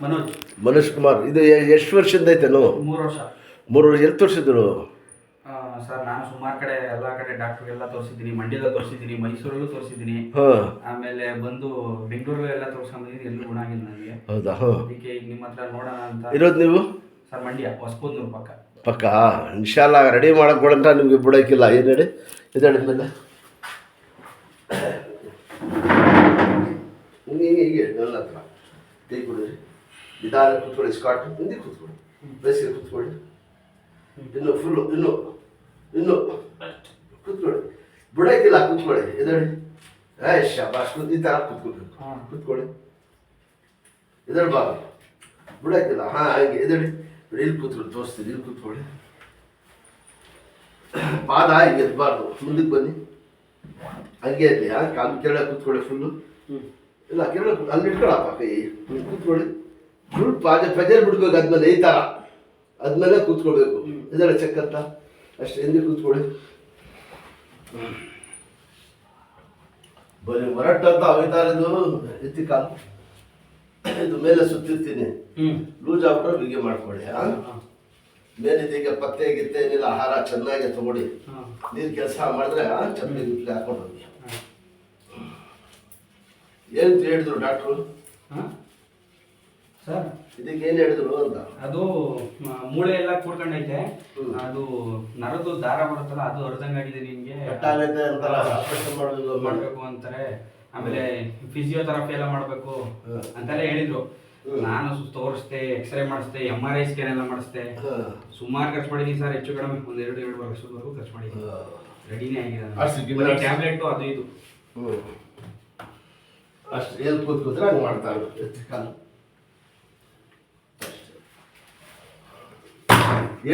ಮನೋಜ್. ಮನೋಜ್ ಕುಮಾರ್. ಇದು ಎಷ್ಟು ವರ್ಷದಿಂದ ಐತೆ ನೋವು? 3 ವರ್ಷ. 3 ವರ್ಷ. ಎಲ್ಲಿ ತೋರಿಸಿದ್ರು ಸರ್ ನಾನು ಸುಮಾರು ಕಡೆ ಎಲ್ಲ ಕಡೆ ಡಾಕ್ಟ್ರಿಗೆಲ್ಲ ತೋರಿಸಿದ್ದೀನಿ. ಮಂಡ್ಯದಲ್ಲಿ ತೋರಿಸಿದ್ದೀನಿ, ಮೈಸೂರಲ್ಲೂ ತೋರಿಸಿದ್ದೀನಿ. ಹಾಂ. ಆಮೇಲೆ ಬಂದು ಬೆಂಗಳೂರು ಎಲ್ಲ ತೋರಿಸ್ಕೊಂಡಿದ್ದೀನಿ, ಎಲ್ಲೂ ಗುಣ ಆಗಿಲ್ಲ ನನಗೆ. ಹೌದಾ? ಹಾಂ. ಅದಕ್ಕೆ ಈಗ ನಿಮ್ಮ ಹತ್ರ ನೋಡೋಣ ಅಂತ. ಇರೋದು ನೀವು? ಸರ್ ಮಂಡ್ಯ ಹೊಸಪುತ್ತೂರು ಪಕ್ಕ. ಪಕ್ಕ. ಇನ್ಶಾಲ್ಲ ರೆಡಿ ಮಾಡೋಕೆ ಕೊಡಂತ ನಿಮಗೆ ಬಿಡೋಕ್ಕಿಲ್ಲ. ಏನು ಹೇಳಿ ಇದೇಳಿ ಮೇಲೆ ಹೀಗೆ ನನ್ನ ಹತ್ರ ಟೀ ಕುಡಿದ್ರಿ. ನಿಧಾನ ಕೂತ್ಕೊಳ್ಳಿ. ಸ್ಕಾಟ್ ಹಿಂದೆ ಕೂತ್ಕೊಳ್ಳಿ. ಬೇಸಿಗೆ ಕೂತ್ಕೊಳ್ಳಿ. ಇನ್ನು ಫುಲ್ಲು ಇನ್ನು ಕೂತ್ಕೊಳ್ಳಿ. ಬಿಡೋಕ್ಕಿಲ್ಲ. ಕೂತ್ಕೊಳ್ಳಿ. ಎದೇಳಿ. ಶಾಬಾಷ್. ಈ ಥರ ಕೂತ್ಕೊಳ್ಬೇಕು. ಕೂತ್ಕೊಳ್ಳಿ. ಎದೇಳಿ ಬಾ. ಬಿಡೋಕ್ಕಿಲ್ಲ. ಹಾಂ ಹಾಗೆ ಎದೇಳಿ. ಇಲ್ಲಿ ಕೂತ್ಕೊಳ್ಳಿ. ತೋರಿಸ್ತೀನಿ. ಇಲ್ಲಿ ಕೂತ್ಕೊಳ್ಳಿ. ಪಾದ ಹಿಂಗೆ ಎದ್ಬಾರ್ದು. ಮುಂದಕ್ಕೆ ಬನ್ನಿ. ಹಂಗೆ ಇರಲಿ. ಕಾಲು ಕೆಳಗೆ ಕೂತ್ಕೊಳ್ಳಿ. ಫುಲ್ಲು ಇಲ್ಲ ಕೆಳಗೆ ಅಲ್ಲಿ ಇಟ್ಕೊಳಪ್ಪ ಕೈ. ಕೂತ್ಕೊಳ್ಳಿ. ಫುಲ್ ಪಜಲ್ ಬಿಡ್ಬೇಕು. ಆದ್ಮೇಲೆ ಈ ಥರ ಆದ್ಮೇಲೆ ಕೂತ್ಕೊಳ್ಬೇಕು. ಇದೆಲ್ಲ ಚೆಕ್ ಅಂತ ಅಷ್ಟೇ. ಹಿಂದೆ ಕೂತ್ಕೊಳ್ಳಿ. ಬರೀ ಹೊರಟಂತ ಹೋಯ್ತಾ ಇರೋದು. ಎತ್ತಿ ಕಾಲು ಇದು ಮೇಲೆ ಸುತ್ತಿರ್ತೀನಿ. ಲೂಸ್ ಆಗ್ಬಿಟ್ರೆ ಬಿಗಿ ಮಾಡ್ಕೊಳ್ಳಿ. ಮೇಲಿದೀಗ ಪತ್ತೆ ಗಿತ್ತೆ ಏನಿಲ್ಲ. ಆಹಾರ ಚೆನ್ನಾಗಿ ತಗೊಳ್ಳಿ. ನೀರು ಕೆಲಸ ಮಾಡಿದ್ರೆ ಚೆನ್ನಾಗಿ ಗುಟ್ಲಿ ಹಾಕೊಂಡು ಹೋಗಿ. ಏನು ಹೇಳಿದ್ರು ಡಾಕ್ಟ್ರು? ಸರ್ ಇದಕ್ಕೆ ಏನು ಹೇಳಿದ್ರು ಅಂತ? ಅದು ಮೂಳೆ ಎಲ್ಲ ಕೂಡ್ಕೊಂಡೈತೆ. ಅದು ನರದು ದಾರ ಬರುತ್ತಲ್ಲ, ಅದು ಹರಿದಂಗಾಗಿದೆ. ನಿಮಗೆ ಕಟ್ಟಾಗೈತೆ ಅಂತಾರ. ಆಪರೇಷನ್ ಮಾಡಬೇಕು ಅಂತಾರೆ. ಆಮೇಲೆ ಫಿಸಿಯೋಥೆರಪಿ ಎಲ್ಲ ಮಾಡಬೇಕು ಅಂತೆಲ್ಲ ಹೇಳಿದ್ರು. ನಾನು ತೋರಿಸ್ದೆ, ಎಕ್ಸ್ರೇ ಮಾಡಿಸ್ದೆ, MRI ಸ್ಕ್ಯಾನ್ ಎಲ್ಲ ಮಾಡಿಸ್ದೆ. ಸುಮಾರು ಖರ್ಚು ಮಾಡಿದ್ದೀನಿ ಸರ್. ಹೆಚ್ಚು ಕಡಿಮೆ ಒಂದು 2 ವರ್ಷದವರೆಗೂ ಖರ್ಚು ಮಾಡಿದ್ದೀನಿ. ರೆಡಿನೇ ಆಗಿದೆ. ಟ್ಯಾಬ್ಲೆಟು ಅದು ಇದು ಅಷ್ಟು. ಎಲ್ಲಿ ಕೂತ್ರೆ ಹಂಗೆ ಮಾಡ್ತಾರೆ. ಕಾಲು